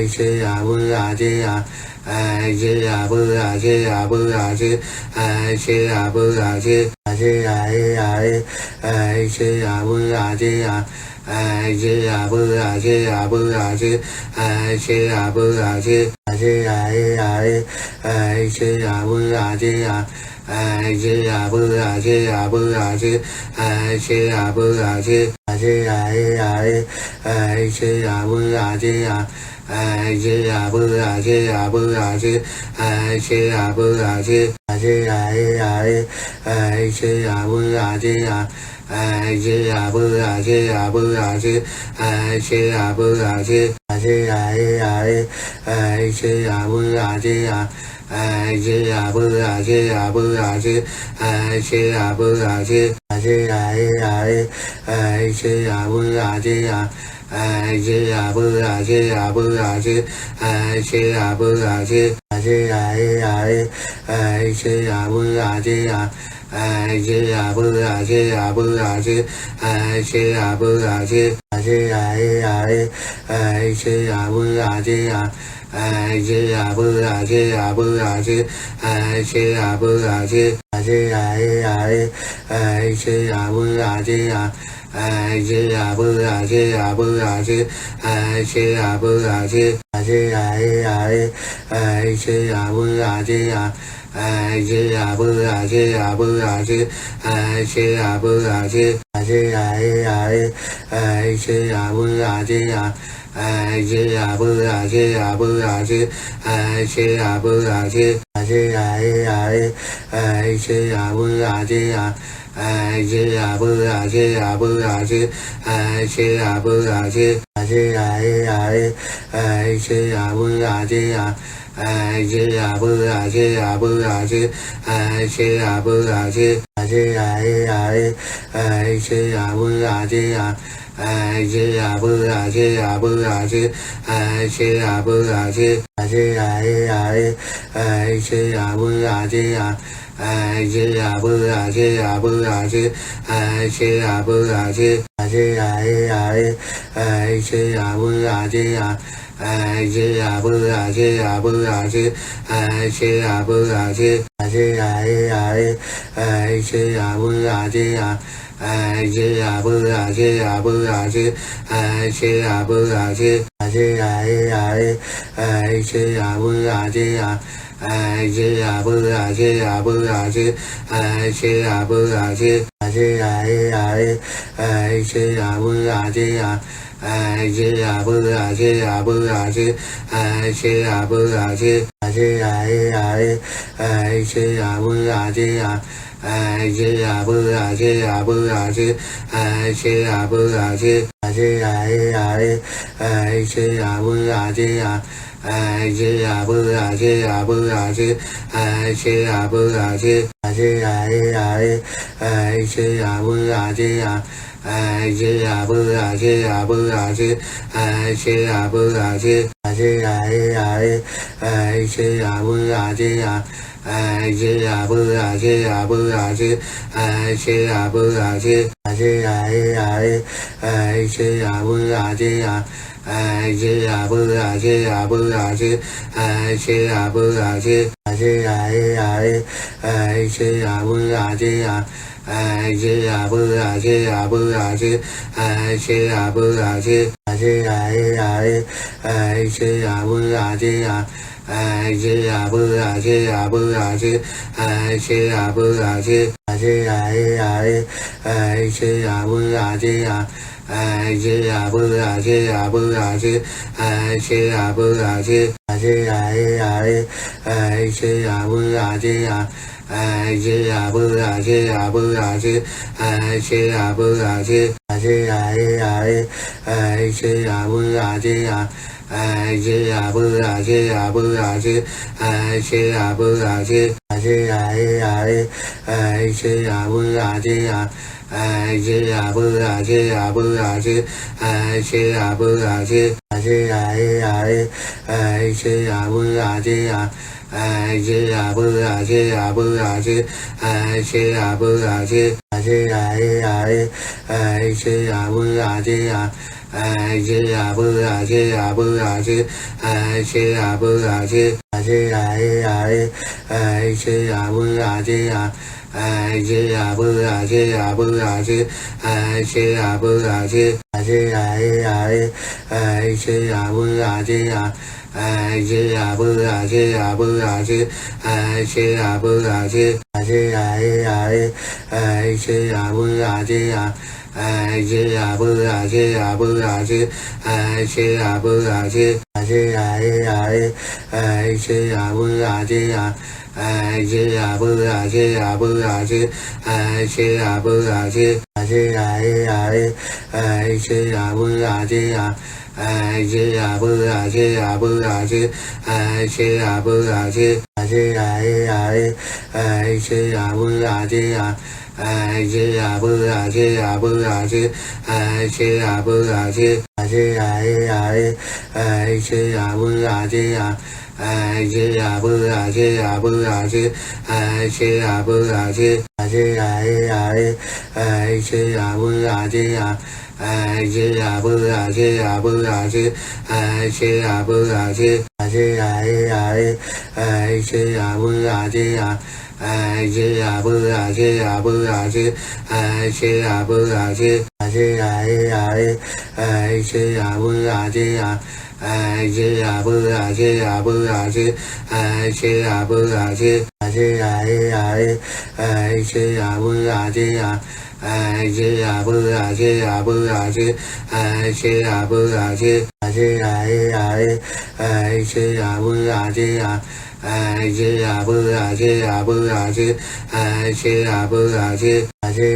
che a bu a che a ai chư a bu a chư a bu a chư ai chư a bu a chư a chư ai chư a bu a chư a ai chư a bu a chư a bu a chư ai chư a bu a chư a chư ai chư a bu a chư a ai chư a bu a chư a bu a chư ai chư a bu a chư a chư ai chư a bu a chư a ai chư a bu a chư a bu a chư ai chư a bu a chư a chư ai chư a bu a chư a ai chư a bu a chư a bu a chư ai chư a bu a chư a chư ai chư a bu a chư a ai chư a bu a chư a bu a chư ai chư a bu a chư a chư ai chư a bu a chư a ai chư a bu a chư a bu a chư ai chư a bu a chư a chư ai chư a bu a chư a ai chư a bu a chư a bu a chư ai chư a bu a chư a chư ai chư a bu a chư a ai chư a bu a chư a bu a chư ai chư a bu a chư a chư ai chư a bu a chư a ai chư a bu a chư a bu a chư ai chư a bu a chư a chư ai chư a bu a chư a ai chư a bu a chư a bu a chư ai chư a bu a chư a chư ai chư a bu a chư a ai chư a bu a chư a bu a chư ai chư a bu a chư a chư ai chư a bu a chư a ai chư a bu a chư a bu a chư ai chư a bu a chư a chư ai chư a bu a chư a ai chư a bu a chư a bu a chư ai chư a bu a chư a chư ai chư a bu a chư a ai chư a bu a chư a bu a chư ai chư a bu a chư a chư ai chư a bu a chư a ai chư a bu a chư a bu a chư ai chư a bu a chư a chư ai chư a bu a chư a ai chư a bu a chư a bu a chư ai chư a bu a chư a chư ai chư a bu a chư a ai chư a bu a chư a bu a chư ai chư a bu a chư a chư ai chư a bu a chư a ai chư a bu a chư a bu a chư ai chư a bu a chư a chư ai chư a bu a chư a ai chư a bu a chư a bu a chư ai chư a bu a chư a chư ai chư a bu a chư a ai chư a bu a chư a bu a chư ai chư a bu a chư a chư ai chư a bu a chư a ai chư a bu a chư a bu a chư ai chư a bu a chư a chư ai chư a bu a chư a ai chư a bu a chư a bu a chư ai chư a bu a chư a chư ai chư a bu a chư a ai chư a bu a chư a bu a chư ai chư a bu a chư a chư ai chư a bu a chư a ai chư a bu a chư a bu a chư ai chư a bu a chư a chư ai chư a bu a chư a ai chư a bu a chư a bu a chư ai chư a bu a chư a chư ai chư a bu a chư a ai chư a bu a chư a bu a chư ai chư a bu a chư a chư ai chư a bu a chư a ai chư a bu a chư a bu a chư ai chư a bu a chư a chư ai chư a bu a chư a ai chư a bu a chư a bu a chư ai chư a bu a chư a chư ai chư a bu a chư a ai chư a bu a chư a bu a chư ai chư a bu a chư a chư ai chư a bu a chư a ai chư a bu a chư a bu a chư ai chư a bu a chư a chư ai chư a bu a chư a ai chư a bu a chư a bu a chư ai chư a bu a chư a chư ai chư a bu a chư a ai chư a bu a chư a bu a chư ai chư a bu a chư a chư ai chư a bu a chư a ai chư a bu a chư a bu a chư ai chư a bu a chư a chư ai chư a bu a chư a ai chư a bu a chư a bu a chư ai chư a bu a chư a chư ai chư a bu a chư a ai chư a bu a chư a bu a chư ai chư a bu a chư a chư ai chư a bu a chư a ai chư a bu a chư a bu a chư ai chư a bu a chư a chư ai chư a bu a chư a ai chư a bu a chư a bu a chư ai chư a bu a chư a chư ai chư a bu a chư a ai chư a bu a chư a bu a chư ai chư a bu a chư a chư ai chư a bu a chư a ai chư a bu a chư a bu a chư ai chư a bu a chư a chư ai chư a bu a chư a ai chư a bu a chư a bu a chư ai chư a bu a chư a chư ai chư a bu a chư a ai chư a bu a chư a bu a chư ai chư a bu a chư a chư ai chư a bu a chư a ai chư a bu a chư a bu a chư ai chư a bu a chư a chư ai chư a bu a chư a ai chư a bu a chư a bu a chư ai chư a bu a chư a chư ai chư a bu a chư a ai chư a bu a chư a bu a chư ai chư a bu a chư a chư ai chư a bu a chư a ai chư a bu a chư a bu a chư ai chư a bu a chư a chư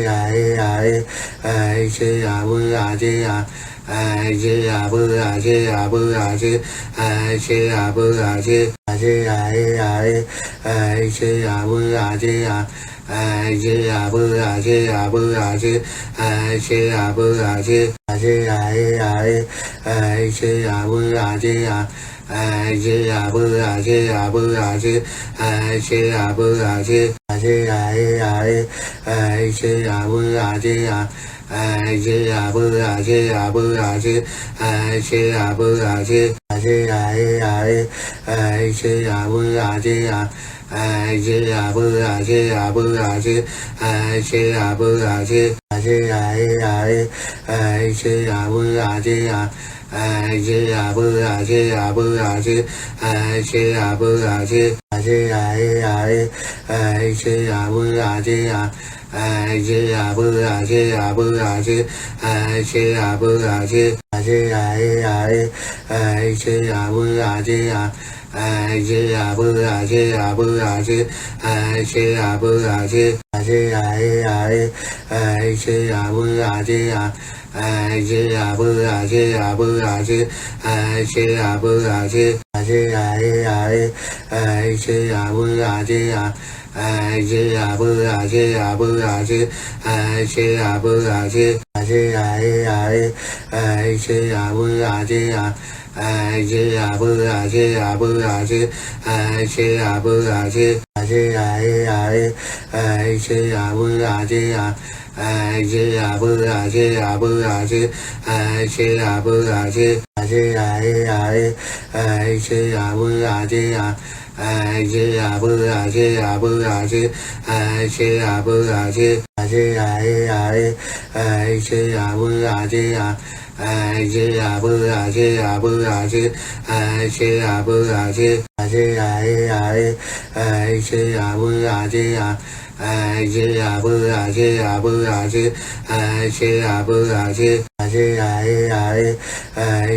ai chư a bu a chư a ai chư a bu a chư a bu a chư ai chư a bu a chư a chư ai chư a bu a chư a ai chư a bu a chư a bu a chư ai chư a bu a chư a chư ai chư a bu a chư a ai chư a bu a chư a bu a chư ai chư a bu a chư a chư ai chư a bu a chư a ai chư a bu a chư a bu a chư ai chư a bu a chư a chư ai chư a bu a chư a ai chư a bu a chư a bu a chư ai chư a bu a chư a chư ai chư a bu a chư a ai chư a bu a chư a bu a chư ai chư a bu a chư a chư ai chư a bu a chư a ai chư a bu a chư a bu a chư ai chư a bu a chư a chư ai chư a bu a chư a ai chư a bu a chư a bu a chư ai chư a bu a chư a chư ai chư a bu a chư a ai chư a bu a chư a bu a chư ai chư a bu a chư a chư ai chư a bu a chư a ai chư a bu a chư a bu a chư ai chư a bu a chư a chư ai chư a bu a chư a ai chư a bu a chư a bu a chư ai chư a bu a chư a chư ai chư a bu a chư a ai chư a bu a chư a bu a chư ai chư a bu a chư a chư ai chư a bu a chư a ai chư a bu a chư a bu a chư ai chư a bu a chư a chư ai chư a bu a chư a ai chư a bu a chư a bu a chư ai chư a bu a chư a chư ai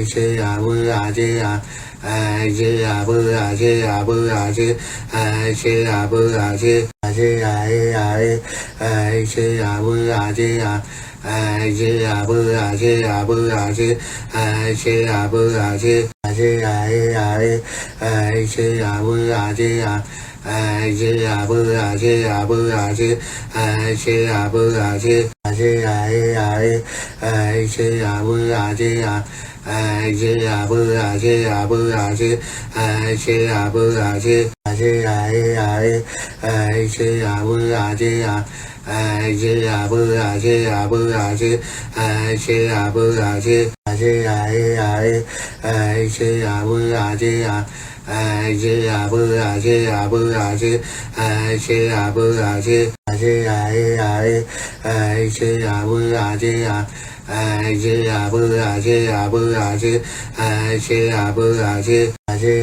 chư a bu a chư a ai chư a bu a chư a bu a chư ai chư a bu a chư a chư ai chư a bu a chư a ai chư a bu a chư a bu a chư ai chư a bu a chư a chư ai chư a bu a chư a ai chư a bu a chư a bu a chư ai chư a bu a chư a chư ai chư a bu a chư a ai chư a bu a chư a bu a chư ai chư a bu a chư a chê ai ai ai chê à bư à chê à ai chê à bư à chê à bư à chê ai chê à bư à chê ai ai ai chê à bư à chê à ai chê à bư à chê à bư à chê ai chê à bư à chê ai ai ai chê à bư à chê à ai chê à bư à chê à bư à chê ai chê à bư à chê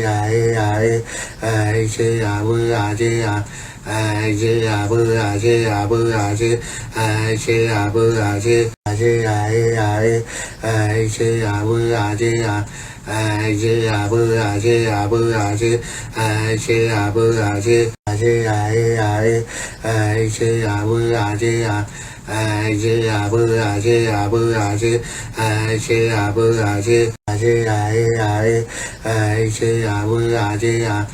ai ai ai chê à bư à chê à ai chê à bư à chê à bư à chê ai chê à bư à chê ai ai ai chê à bư à chê à ai chê à bư à chê à bư à chê ai chê à bư à chê ai ai ai chê à bư à chê à ai chê à bư à chê à bư à chê ai chê à bư à chê ai ai ai chê à bư à chê à ai chê à bư à chê à bư à chê ai chê à bư à chê ai ai ai chê à bư à chê à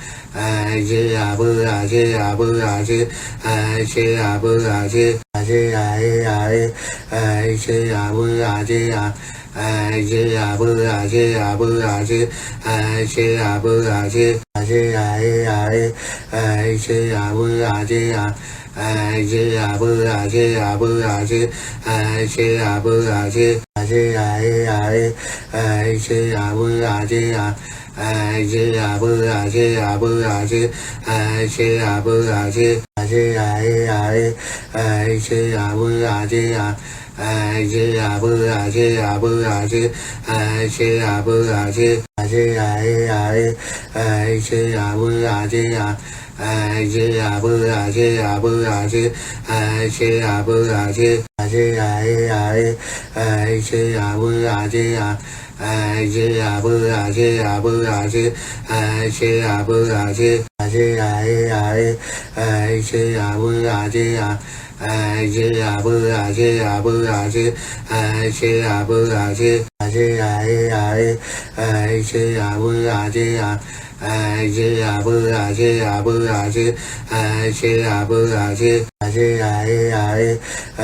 ai chê à bư à chê à bư à chê ai chê à bư à chê ai ai ai chê à bư à chê à ai chê à bư à chê à bư à chê ai chê à bư à chê ai ai ai chê à bư à chê à ai chê à bư à chê à bư à chê ai chê à bư à chê ai ai ai chê à bư à chê à ai chê à bư à chê à bư à chê ai chê à bư à chê ai ai ai chê à bư à chê à ai chê à bư à chê à bư à chê ai chê à bư à chê ai ai ai chê à bư à chê à ai chê à bư à chê à bư à chê ai chê à bư à chê ai ai ai chê à bư à chê à ai chê à bư à chê à bư à chê ai chê à bư à chê ai ai ai chê à bư à chê à ai chê à bư à chê à bư à chê ai chê à bư à chê ai ai ai chê à bư à chê à ai chê à bư à chê à bư à chê ai chê à bư à chê ai ai ai chê à bư à chê à ai chê à bư à chê à bư à chê ai chê à bư à chê ai ai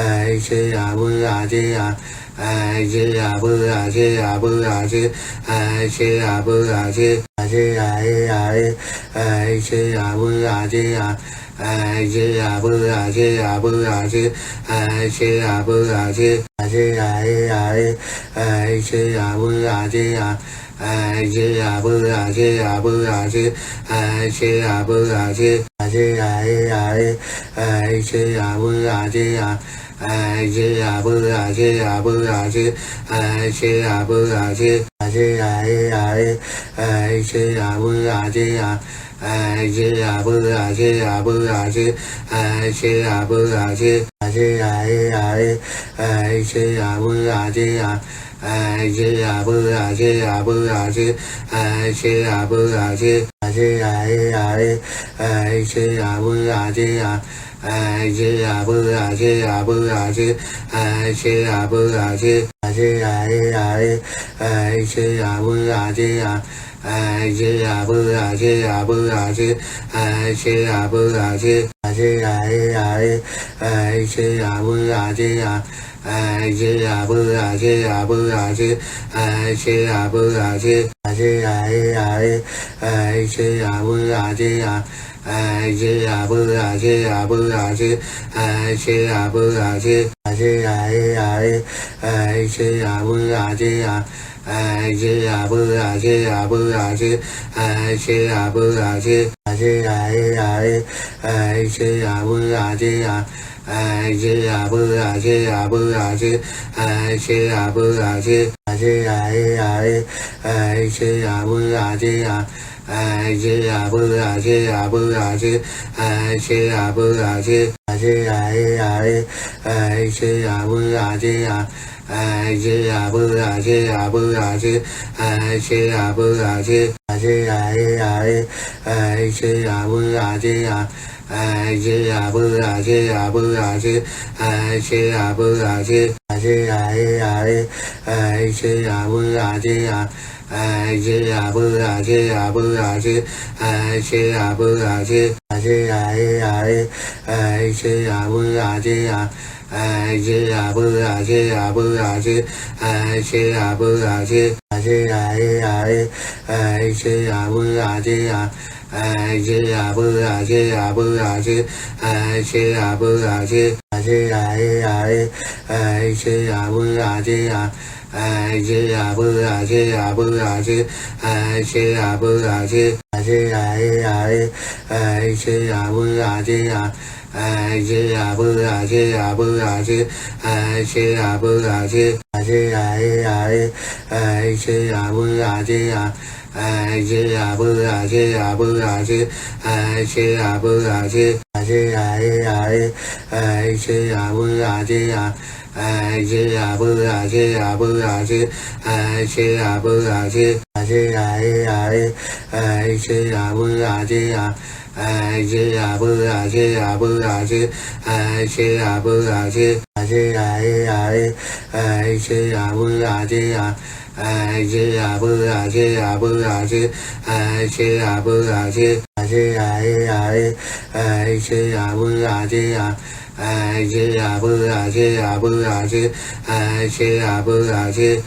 ai chê à bư à chê à ai chê à bư à chê à bư à chê ai chê à bư à chê ai ai ai chê à bư à chê à ai chê à bư à chê à bư à chê ai chê à bư à chê ai ai ai chê à bư à chê à ai chê à bư à chê à bư à chê ai chê à bư à chê ai ai ai chê à bư à chê à ai chê à bư à chê à bư à chê ai chê à bư à chê ai ai ai chê à bư à chê à ai chê à bư à chê à bư à chê ai chê à bư à chê ai ai ai chê à bư à chê à ai chê à bư à chê à bư à chê ai chê à bư à chê ai ai ai chê à bư à chê à ai chê à bư à chê à bư à chê ai chê à bư à chê ai ai ai chê à bư à chê à ai chê à bư à chê à bư à chê ai chê à bư à chê ai ai ai chê à bư à chê à ai chê à bư à chê à bư à chê ai chê à bư à chê ai ai ai chê à bư à chê à ai chê à bư à chê à bư à chê ai chê à bư à chê ai ai ai chê à bư à chê à ai chê à bư à chê à bư à chê ai chê à bư à chê ai ai ai chê à bư à chê à ai chê à bư à chê à bư à chê ai chê à bư à chê ai ai ai chê à bư à chê à ai chê à bư à chê à bư à chê ai chê à bư à chê ai ai ai chê à bư à chê à ai chê à bư à chê à bư à chê ai chê à bư à chê ai ai ai chê à bư à chê à ai chê à bư à chê à bư à chê ai chê à bư à chê ai ai ai chê à bư à chê à ai chư a bu a chư a bu a chư ai chư a bu a chư a chư ai chư a bu a chư a ai chư a bu a chư a bu a chư ai chư a bu a chư a chư ai chư a bu a chư a ai chư a bu a chư a bu a chư ai chư a bu a chư a chư ai chư a bu a chư a ai chư a bu a chư a bu a chư ai chư a bu a chư a chư ai chư a bu a chư a ai chư a bu a chư a bu a chư ai chư a bu a chư a chư ai chư a bu a chư a ai chư a bu a chư a bu a chư ai chư a bu a chư a chư ai chư a bu a chư a ai chư a bu a chư a bu a chư ai chư a bu a chư a chư ai chư a bu a chư a ai chư a bu a chư a bu a chư ai chư a bu a chư